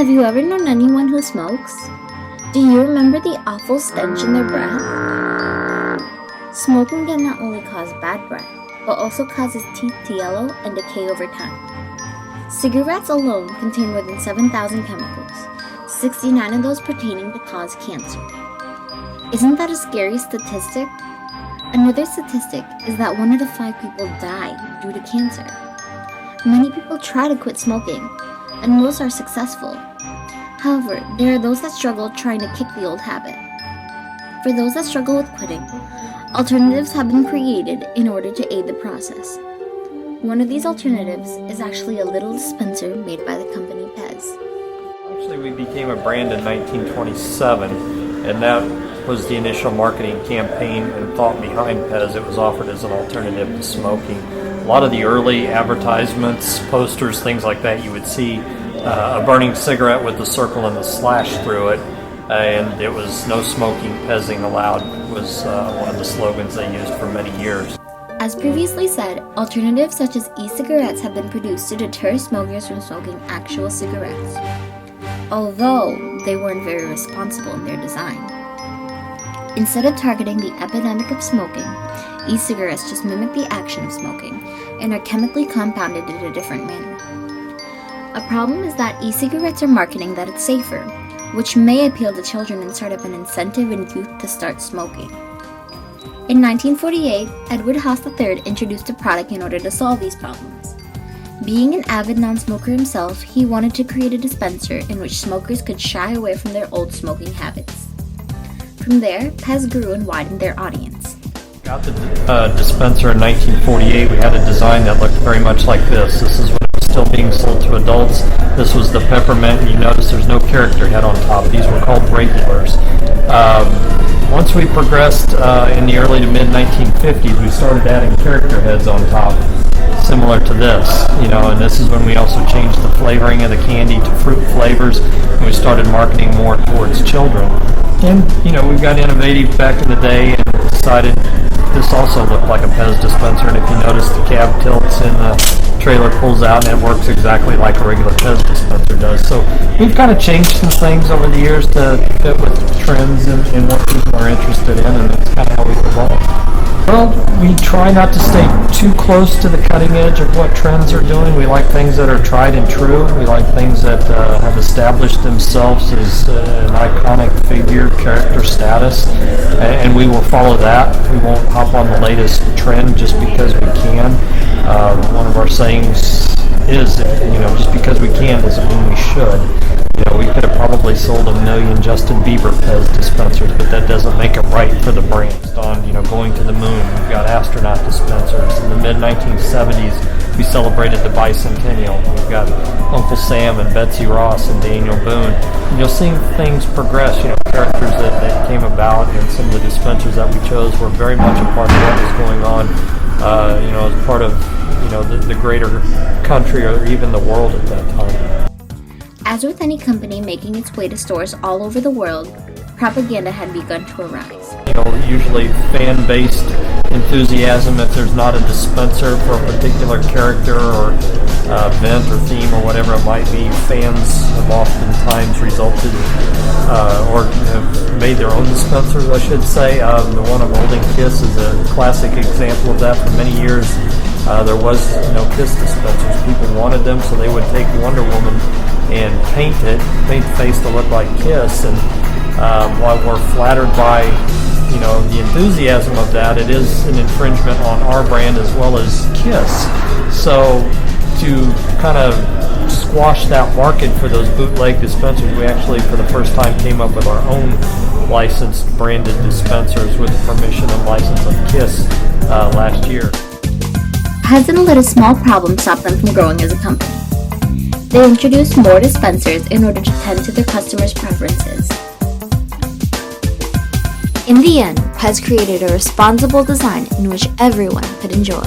Have you ever known anyone who smokes? Do you remember the awful stench in their breath? Smoking can not only cause bad breath, but also causes teeth to yellow and decay over time. Cigarettes alone contain more than 7,000 chemicals, 69 of those pertaining to cause cancer. Isn't that a scary statistic? Another statistic is that 1 out of 5 people die due to cancer. Many people try to quit smoking, and most are successful. However, there are those that struggle trying to kick the old habit. For those that struggle with quitting, alternatives have been created in order to aid the process. One of these alternatives is actually a little dispenser made by the company Pez. Actually, we became a brand in 1927, and that was the initial marketing campaign and thought behind Pez. It was offered as an alternative to smoking. A lot of the early advertisements, posters, things like that, you would see a burning cigarette with the circle and the slash through it, and it was "no smoking, Pezzing allowed" was one of the slogans they used for many years. As previously said, alternatives such as e-cigarettes have been produced to deter smokers from smoking actual cigarettes, although they weren't very responsible in their design. Instead of targeting the epidemic of smoking, e-cigarettes just mimic the action of smoking and are chemically compounded in a different manner. A problem is that e-cigarettes are marketing that it's safer, which may appeal to children and start up an incentive in youth to start smoking. In 1948, Edward Haas III introduced a product in order to solve these problems. Being an avid non-smoker himself, he wanted to create a dispenser in which smokers could shy away from their old smoking habits. From there, Pez grew and widened their audience. Got the dispenser in 1948. We had a design that looked very much like this. This is when it was still being sold to adults. This was the peppermint, and you notice there's no character head on top. These were called regulars. Once we progressed in the early to mid 1950s, we started adding character heads on top, similar to this, and this is when we also changed the flavoring of the candy to fruit flavors, and we started marketing more towards children. And, we got innovative back in the day and decided this also looked like a Pez dispenser, and if you notice, the cab tilts and the trailer pulls out, and it works exactly like a regular Pez dispenser does. So we've kind of changed some things over the years to fit with trends and what people are interested in, and that's kind of how we've evolved. Well, we try not to stay too close to the cutting edge of what trends are doing. We like things that are tried and true. We like things that have established themselves as an iconic figure, character status, and we will follow that. We won't hop on the latest trend just because we can. One of our sayings is, just because we can doesn't mean we should. We could have probably sold 1 million Justin Bieber Pez dispensers, but that doesn't make it right for the brand. On, going to the moon, we've got astronaut dispensers. In the mid-1970s, we celebrated the bicentennial. We've got Uncle Sam and Betsy Ross and Daniel Boone. And you'll see things progress, characters that came about, and some of the dispensers that we chose were very much a part of what was going on, as part of, the greater country or even the world at that time. As with any company making its way to stores all over the world, propaganda had begun to arise. Usually fan-based enthusiasm. If there's not a dispenser for a particular character or event or theme or whatever it might be, fans have oftentimes resulted or have made their own dispensers, I should say. The one I'm holding, Kiss, is a classic example of that. For many years, there was no Kiss dispensers. People wanted them, so they would take Wonder Woman and paint the face to look like Kiss. And while we're flattered by the enthusiasm of that, it is an infringement on our brand as well as Kiss. So to kind of squash that market for those bootleg dispensers, we actually for the first time came up with our own licensed branded dispensers with the permission and license of Kiss last year. Pez didn't let a small problem stop them from growing as a company. They introduced more dispensers in order to tend to their customers' preferences. In the end, Pez created a responsible design in which everyone could enjoy.